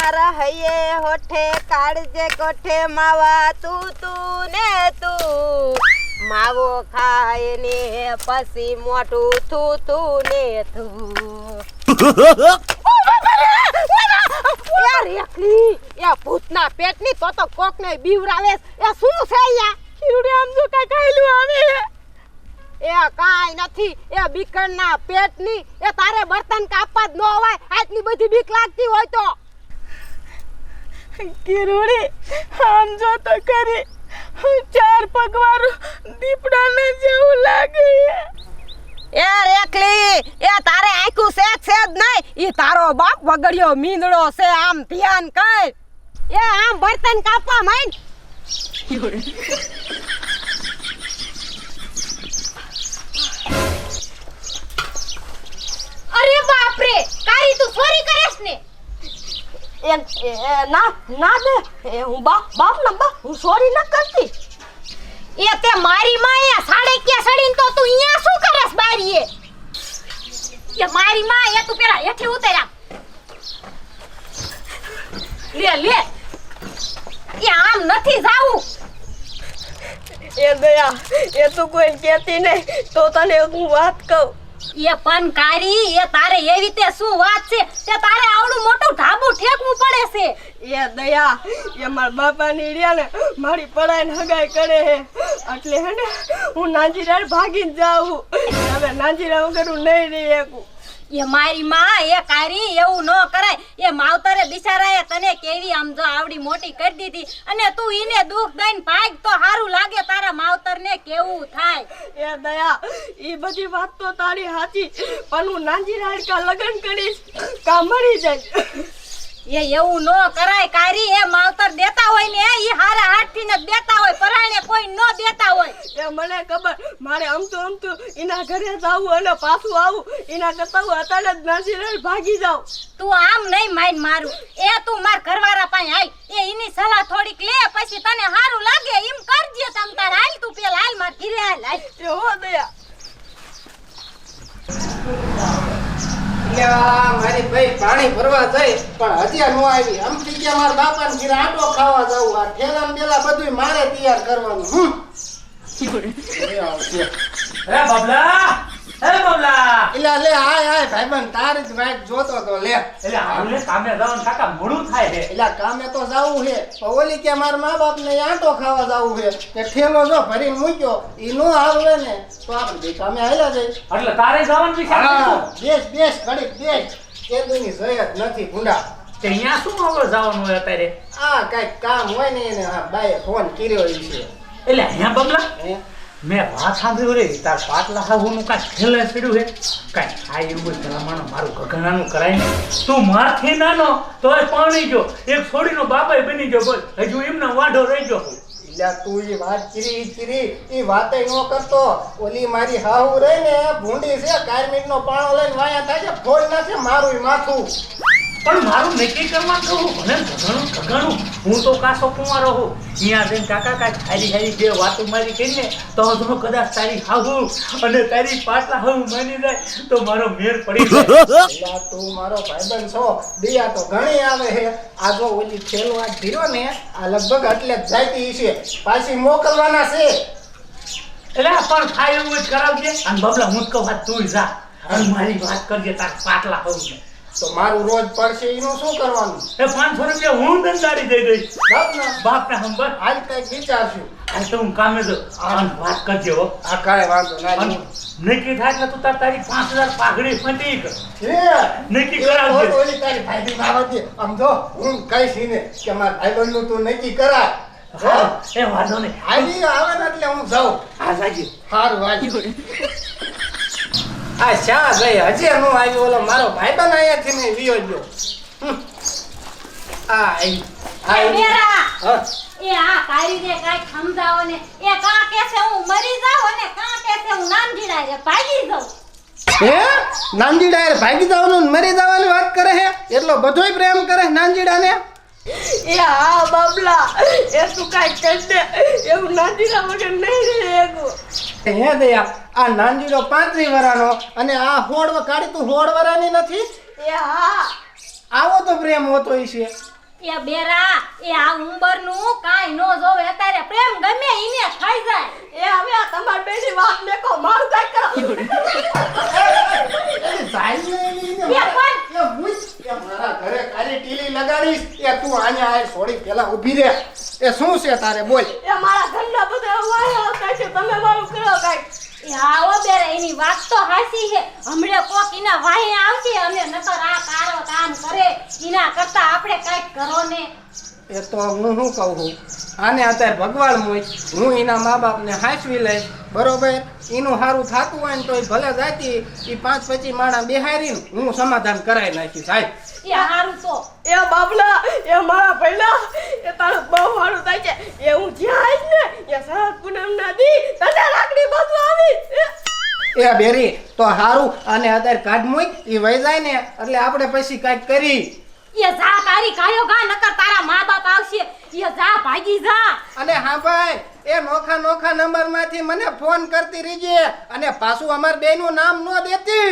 મારા હૈયે હોઠે કાળજે કોઠે માવા તું ને તું માવો ખાય ને પછી મોટું તું ને તું યાર એકલી એ ભૂતના પેટની તો કોકને બીવરાવે એ શું છે યા કીડે આમ જો કાઈ ખાઈલું આવે એ કાઈ નથી એ બીકણના પેટની એ તારે બર્તન કાપવા જ ન હોય આટલી બધી બીક લાગતી હોય તો કિરુડી આમ જો તો કરી ચાર પગવાળું દીપડાને જેવું લાગે એ રેખલી એ તારે આખું છે જ નહીં ઈ તારો બાપ વગડ્યો મીંદડો છે આમ ધ્યાન કર એ આમ બર્તન કાપવા માંડ અરે બાપ રે કારી તું ચોરી કરેસ ને ના દે હું બાપ હું સોરી ન કરતી એ તે મારી માં એ સાડે કે સડીન તો તું અહીંયા શું કરસ બારીએ એ મારી માં એ તું પેલા હેઠી ઉતર્યા લે એ આમ નથી જાવું એ દયા એ તું કોઈ કહેતી નહીં તો તને હું વાત કહું એ પણ કારી એ તારે એવી રીતે શું વાત છે તે તારે આવડું મોટું ઢાબુ ઠેકવું પડે છે એ દયા એ મારા બાપાની રહ્યા ને મારી પડાઈને હગાઈ કરે હે એટલે હે ને હું નાજીરા ભાગી જ જાઉં હવે નાજીરા વગર હું નહીં રહી શકું એ મારી માં એ કારી એવું ન કરાય એ માવતરે બિચારાએ તને કેવી આમ જો આવડી મોટી કરી દીધી અને તું ઈને દુખ દઈને ભાગ તો સારું લાગે તારા માવતરને કેવું થાય એ દયા ઈ બધી વાત તો તારી સાચી પણ હું નાજીરા કા લગન કરીશ કા મરી જાય એ એવું ન કરાય કારી એ માવતર દેતા હોય ને ઈ હારા હાથથી ને દેતા હોય પરાણે કોઈ ન દેતા હોય એ મને ખબર મારે અમતું એના ઘરે જાવું અને પાછું આવું એના કરતા હું અત્યારે જ નાજીરા ભાગી જાઉં તું આમ નહીં માઈન મારું એ તું માર ઘરવાળા પાસે આય એ એની સલાહ થોડીક લે પછી તને સારું લાગે એમ કરજે તમ તાર હાલ તું પેલા હાલ માર ઘરે હાલ એ હો દયા મારી ભાઈ પાણી ભરવા જઈ પણ હજી નો આવી આમ થઈ ગયા મારા બાપાને ઘરે આટો ખાવા જવું આ ઠેલા બેલા બધું મારે તૈયાર કરવાનું હે બબલા એલા લે હાય ભાઈબંધ તારી જ વાઈટ જોતો તો લે એટલે આમને કામે જવાનું કાકા મોડું થાય છે એલા કામે તો જાવું છે પણ ઓલી કે મારા મા બાપ ને આટો ખાવા જાવું છે કે ઠેલો જો ભરીને મૂક્યો ઈ નો આવે ને તો આપણે બે કામે હાલ્યા જઈ એટલે તારે જવાનું વિચાર બેસ ઘડીક બેસ એ દુની જયત નથી ભૂંડા તે અહીંયા શું આગળ જવાનું હોય અત્યારે આ કઈક કામ હોય ને એને હા બાએ ફોન કર્યો છે એટલે અહીંયા બબલા મેં વાત સાંભળ્યું રે તાર પાટલા હાહુનું કાંઈ ખેલે છેડ્યું હે કાંઈ થાય એવું ભલામણ મારું ગગનાનું કરાય ને તું મારથી નાનો તોય પાણી ગયો એક છોડીનો બાપાય બની ગયો બોલ હજુ એમનો વાઢો રહી ગયો એટલે તું એ વાત ચીરી એ વાતે ન કરતો ઓલી મારી હાહુ રહી ને ભૂંડી છે કારમીટ નો પાણો લઈને વાયા થાય છે ફોડ નાખે મારું માથું પણ મારું નક્કી કરવાનું કહું ભલે ગગણું હું તો કાસો કુંવારો હું અહીંયા જઈને કાકા કાંઈ હારી બે વાતો મારી કહીને તો હજુ કદાચ તારી હાહુ અને તારી પાટલા હાહુ માની જાય તો મારો મેળ પડી જાય એટલે તું મારો ભાઈબંધ છો દિયા તો ઘણી આવે છે આ જો ઓલી થેલું આ ધીરો ને આ લગભગ એટલે જ જાતી છે પાછી મોકલવાના છે એટલે પણ થાય એવું જ કરાવજે અને બબલા હું જ કહું વાત તું જા અને મારી વાત કરજે તાર પાટલા હાહુ ને તો મારું રોજ પડશે એનું શું કરવાનું એ 500 રૂપિયા હું દંડારી દઈ દઈશ બાપને હંબર હાલ કઈક વિચારશું આ તો હું કામે જો આન વાત કરજે હો આ કાંઈ વાંધો ના નક્કી થાય એટલે તું તારી 5000 પાઘડી ફટી કર નક્કી ઓલી કરાવજે તારી ભાઈબી બાબતે આમ જો હું કહીશ ને કે મારા ભાઈબંધનું તું નક્કી કરાય એ વાંધો નહીં આવી આવે ને એટલે હું જાઉં આ જાજી સારું વાંચી આ શા ગઈ હજી નો આવ્યો ઓલો મારો ભાઈબંધ અહીંયાથી ને વિયો ગયો મેરા એ આ કારીને કાઈ સમજાવો ને એ કા કે છે હું મરી જાવ અને કા કે છે હું નાનજીડા રે ભાગી જાઉં હે નાનજીડા ભાગી જવાનું ને મરી જવાની વાત કરે છે એટલો બધોય પ્રેમ કરે નાનજીડા ને એ હા બાબલા એ તું કાંઈ કહી દે એવું નાજીરા વગર નહીં રહી શકું હે દયા આ નાનજીડો 35 વર્ષનો અને આ હોડ કાઢી તું હોડ વરાની નથી એ હા આવો તો પ્રેમ હોતો છે એ બેરા એ આ ઉંબરનું કાંઈ નો જોવે અત્યારે પ્રેમ ગમે ઈને થઈ જાય એ હવે આ તમાર બેની વાત મેકો મારું કાઈ કરો મારા ઘરે કાલી ટીલી લગાડીશ એ તું આને આ છોડી પેલા ઊભી રહે એ શું છે તારે બોલ એ મારા ઘરના બધા વાય આવતા છે તમે મારું કરો કાઈ એ આવો બેરા એની વાત તો હાસી છે હમણે કોક ઈના વાહે આવશે અને નકર આ કારો કામ કરે ઈના કરતા આપણે કાઈક કરો ને એ તો હું શું કહું છું આને અત્યારે ભગવાન હોય હું એના મા બાપને હાંચવી લઈશ બરોબર એનું સારું થતું હોય ને તો ભલે જાતી એ 5-25 માણા બેહારીને હું સમાધાન કરાવી નાખીશ સાહેબ એ હારું તો એ બાબલા એ મારા પહેલા એ તારું બહુ સારું થાય છે એ હું જ્યાં આવીશ ને એ સાત પૂનમ ના દી તને રાખડી બાંધવા આવી એ બેરી તો સારું અને અત્યારે કાઢ મૂક એ વહી જાય ને એટલે આપણે પછી કાંઈક કરી એ જા તારી કાયો ગા નકર તારા મા બાપ આવશે એ જા ભાગી જા અને હા ભાઈ એ નોખા નોખા નંબર માંથી મને ફોન કરતી રહીજે અને પાછું અમાર બેનું નામ ન દેતી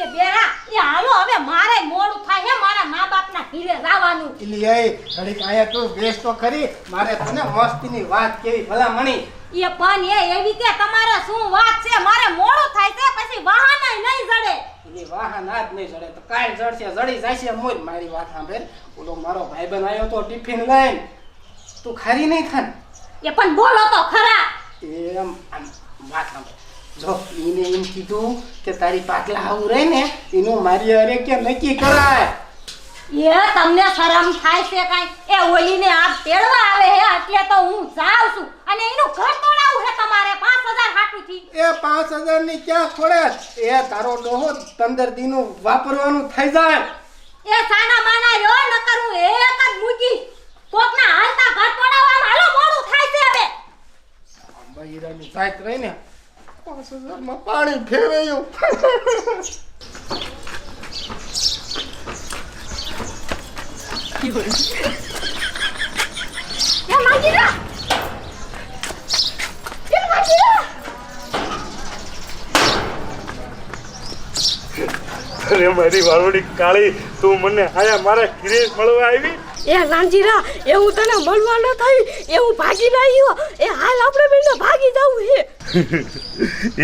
એ બેરા એ હાલો હવે મારે મોડું થાય હે મારા મા બાપના ઘરે જવાનું ઇલી એ ઘડીક આયા તું બેસ તો ખરી મારે તને મસ્તીની વાત કેવી ભલા મણી એ પણ એ એવી કે તમારે શું વાત છે મારે મોડું થાય છે પછી વાહન નહીં જડે ઇલી વાહન આજ નહીં જડે તો કાલ જડશે જડી જશે મોર મારી વાત સાંભળ ઓલો મારો ભાઈબંધ આવ્યો તો ટિફિન લઈને તું ખારી નહીં ખાન એ પણ બોલો તો ખરા એમ આમ વાત સાંભળ જો ઈને એમ કીધું કે તારી પાટલા આવું રહે ને એનું મારી અરે કે નક્કી કરાય એ તમને શરમ થાય છે કાઈ એ ઓલીને આપ તેડવા આવે હે એટલે તો હું જાઉં છું અને એનું ઘર તોડાવું હે તમારે 5000 હાટું થી એ 5000 ની ક્યાં છોડે એ તારો ડોહો 15 દીનું વાપરવાનું થઈ જાય એ સાના માના રહ્યો ન કરું એક જ મૂકી કોકના હાલતા ઘર તોડાવવામાં હાલો મોડું થાય છે હવે બૈરાની સાઈક રહીને 5000 માં પાણી ફેરવ્યું એ માગીરા એ માગીરા અરે મારી વાળોડી કાળી તું મને આયા મારા ઘરે મળવા આવી એ લાંજીરા એ હું તને મળવા ન થઈ એ હું ભાગી આવ્યો એ હાલ આપણે બેને ભાગી જાવું હે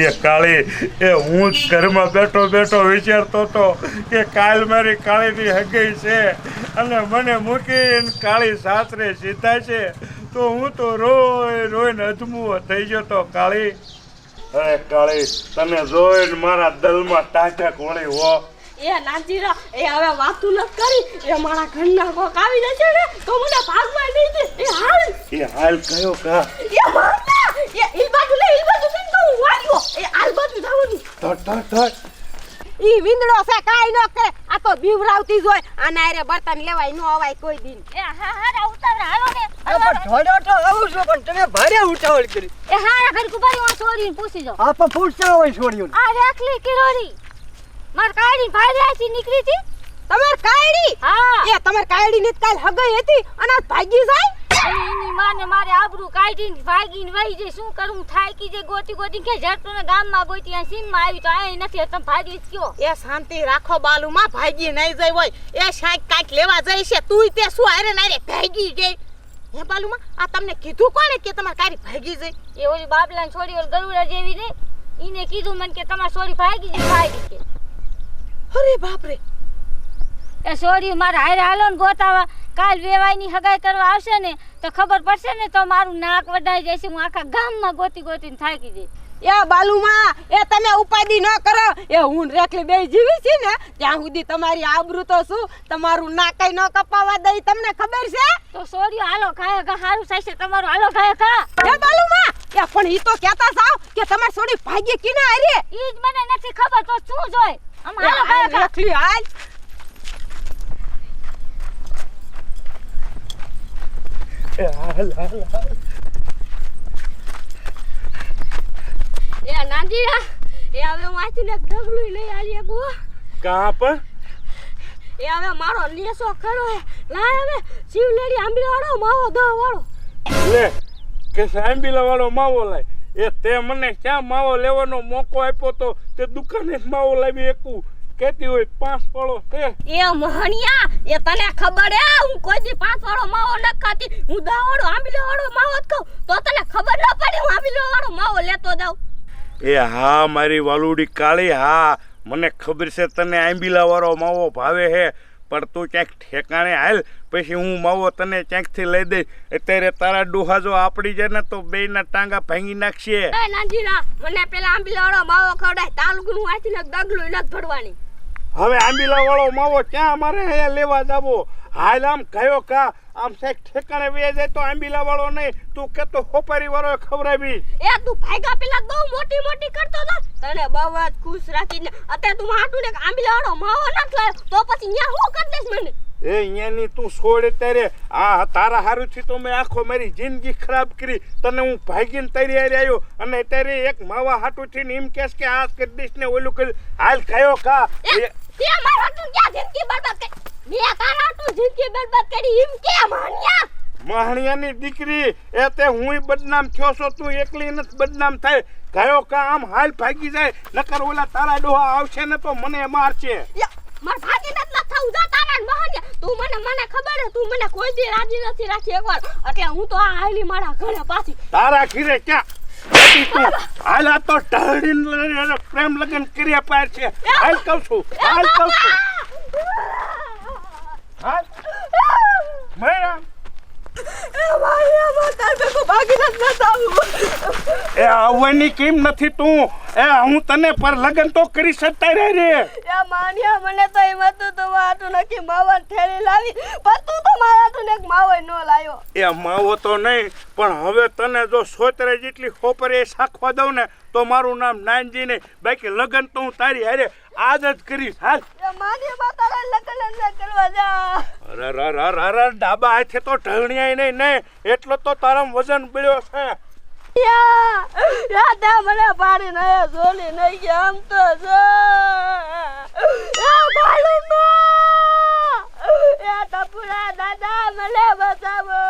એ કાળી એ હું જ ઘરમાં બેઠો બેઠો વિચારતો હતો કે કાલ મારી કાળીની હગઈ છે અને મને મૂકીને કાળી સાસરે સીધા છે તો હું તો રોઈને અધમુઓ થઈ ગયો તો કાળી અરે કાળી તને જોઈને મારા દિલમાં ટાંકા કોળી હો એ નાજીરા એ હવે વાતું ન કરી એ મારા ઘરના કોક આવી જશે ને તો મને ભાગવા નહીં દે એ હાલ કયો કા એ મારતા એ ઈ બાજુ કેમ તો હું વાળ્યો એ હાલ બાજુ જાવની ઈ વિંદડો છે કાઈ ન કરે આ તો બીવરાવતી જ હોય આના હારે બર્તન લેવાય ન અવાય કોઈ દિન એ હા ઉતાવળ હાલો ને ઢોડો આવું છું પણ તમે ભારે ઉતાવળ કરી એ હારા ઘર કુબારી માં છોડીને પૂછી જો આ પણ પૂછતા હોય છોડ્યું આ રેખલી કિરોરી માર કાઢી ભાઈ નીકળી હતી તમાર કાયડી હા એ તમાર કાયડી ની કાલ હગઈ હતી અને આજ ભાગી જાય અને એની માને મારે આબરૂ કાઢીને ભાગીને વહી જાય શું કરું થાકી જે ગોતી કે જટતો ને ગામમાં ગોતી આ સીનમાં આવી તો આ નથી તમે ભાગી કયો એ શાંતિ રાખો બાલુમાં ભાગી નહીં જાય હોય એ શાક કાક લેવા જાય છે તું તે શું હારે નારે ભાગી ગઈ હે બાલુમાં આ તમને કીધું કોણે કે તમાર કારી ભાગી જાય એ ઓલી બાબલાને છોડી ઓલ ગરુડા જેવી ને ઈને કીધું મને કે તમાર છોડી ભાગી કે અરે બાપ રે એ છોડી મારા હારે હાલો ને ગોતાવા કાલ વેવાઈની હગાઈ કરવા આવશે ને તો ખબર પડશે ને તો મારું નાક વઢાઈ જશે હું આખા ગામમાં ગોતીને થાકી જઈશ એ બાલુમાં એ તમે ઉપાધિ ન કરો એ હું રેખલી બે જીવી છે ને ત્યાં સુધી તમારી આબરૂ તો શું તમારું નાકાઈ ન કપાવા દઈ તમને ખબર છે તો છોડ્યો હાલો ખાય ખા હારું થશે તમારું હાલો ખાય ખા એ બાલુમાં એ પણ ઈ તો કહેતા સાવ કે તમાર છોડી ભાગી કિને હારે ઈ જ મને નથી ખબર તો શું જોય આમ હાલો ખાય ખા રેખલી હાલ એ નાંજીરા એ હવે હું આથી ને ઢગલું લઈ આલી ગો કહાં પર એ હવે મારો લેસો ખરો હે લાય હવે શિવલેડી આંબલી વાળો માવો દહ વાળો લે કે સાંભીલા વાળો માવો લાય એ તે મને ક્યાં માવો લેવાનો મોકો આપ્યો તો તે દુકાને જ માવો લાવી એકું કહેતી હોય 5 વાળો છે. એ મહણિયા એ તને ખબર હે હું કોઈ દી 5 વાળો માવો ન ખાતી હું 10 વાળો આંબીલો વાળો માવો જ ખાઉં તો તને ખબર ન પડી હું આંબીલો વાળો માવો લેતો જાઉં એ હા મારી વાલુડી કાળી, હા મને ખબર છે તને આંબીલા વાળો માવો ભાવે હે, પણ તું ક્યાંક ઠેકાણે હાલ પછી હું માવો તને ક્યાંકથી લઈ દઈશ. અત્યારે તારા ડોહા જો આપડી જાય ને તો બેયના ટાંગા ભાંગી નાખશે. એ નાજીરા મને પેલા આંબીલો વાળો માવો ખવડાય તાલુકનું આથી ને દગલું ન ભરવાની. હવે આંબીલા વાળો માવો ક્યાં અમારે અહીંયા લેવા જાવો? હાલ આમ કયો કા આમ સાહેબ ઠેકાણે વે જાય તો આંબીલા વાળો નહીં, તું કે તો હોપારી વાળો ખવડાવી. એ તું ભાઈગા પેલા બહુ મોટી મોટી કરતો હતો તને બહુ જ ખુશ રાખીને અત્યારે તું હાટું ને આંબીલા વાળો માવો ન લાવ્યો તો પછી ન્યા હું કરી દઈશ મને? એ અહીંયાની તું છોડ ત્યારે આ તારા હારુંથી તો મેં આખો મારી જિંદગી ખરાબ કરી, તને હું ભાગીને તારી હારે આવ્યો અને ત્યારે એક માવા હાટુથી એમ કહેશ કે આ કરી દઈશ ને ઓલું કરી. હાલ ખાયો કા તે મારા હાટું ક્યાં જિંદગી બરબાદ કરી? મેં તારા હાટું જિંદગી બરબાદ કરી એમ કે માણ્યા? મહાણિયાની દીકરી એ તે હુંય બદનામ થયો છો, તું એકલી નથી બદનામ થાય. ગયો કા આમ હાલ ભાગી જાય નકર ઓલા તારા ડોહા આવશે ને તો મને મારશે. માર ભાગી નથી થાઉં જા તારા મહાન્યા તું મને ખબર હે તું મને કોઈ દી રાજી નથી રાખી એકવાર એટલે હું તો આ હાલી મારા ઘરે પાછી તારા ઘરે ક્યાં તું હાલ આ તો ઢળીને પ્રેમ લગન કર્યા પાર છે. હાલ કહું છું, હાલ કહું છું, હાલ મેં એ આવવાની કેમ નથી તું? એ હું તને પર લગન તો કરી શકતા રે. એ માન્યા મને તો એમ હતું તો મારું નક્કી માવા થેલી લાવી પણ તું તો મારા તું એક માવો ન લાવ્યો. એ માવો તો નહીં પણ હવે તને જો સોતરે જેટલી ખોપરે શાખવા દઉં ને તો મારું નામ નાનજી નહીં, બાકી લગન તો હું તારી હારે આજ જ કરીશ. હાલ એ માન્યા તારા લગન ન કરવા જા. અરે ડાબા હાથે તો ઢળણિયાય નહીં એટલો તો તારામ વજન પડ્યો છે. યા મને પાડી નયા જોલી નહીં કે આમ તો જો ટપુરા દાદા મને બચાવો.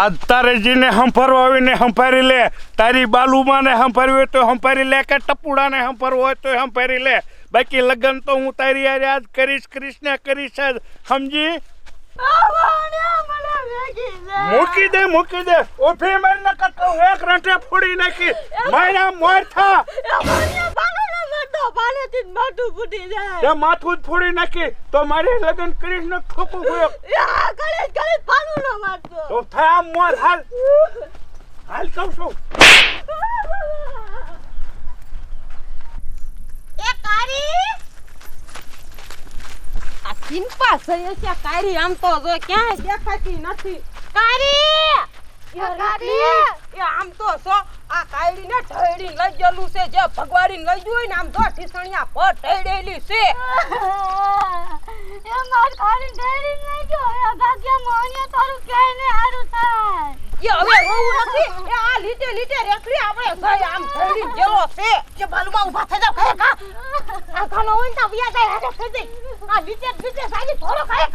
આજ તારે જીને હંફરવા આવીને હંફારી લે, તારી બાલુમાને હંફારવી હોય તો હંફારી લે કે ટપુડાને હંફરવો હોય તો હંફારી લે, બાકી લગન તો હું તારી યાર આજ કરીશ ને કરીશ જ, સમજી? મૂકી દે ઉભી માર ન કરતો એક રંટે ફોડી નાખી મારા મોર થા. માથું ફૂટી જાય એ માથું જ ફોડી નાખી તો મારે લગન કરીશ ને ઠોકું ગયો પાનું ન મારતો તો થાય આમ મોર. હાલ કહું છું. એ કારી આ ચિંપા સહી છે કારી આમ તો જો ક્યાંય દેખાતી નથી. કારી એ આમ તો સો આ કાયડી ને ઢળીને લઈ ગયેલું છે જે ભગવાડીને લઈ જોઈ ને આમ તો ઠીસણિયા પર ઢળેલી છે. એ માર ખાલી ડેરી નઈ જો એ ભાગ્યા મોનિયા તારું ક્યાંય ને હારું થાય. એ હવે રોવું નથી, એ આ લીટે રેખડી આપણે સહી આમ ઢળીને ગયેલો છે. કે બાલુમાં ઊભા થઈ જાવ ખરે કા આ ખાનો હોય તો વ્યા જાય હાડે થઈ જાય. આ લીટે સાજી થોડો ખાય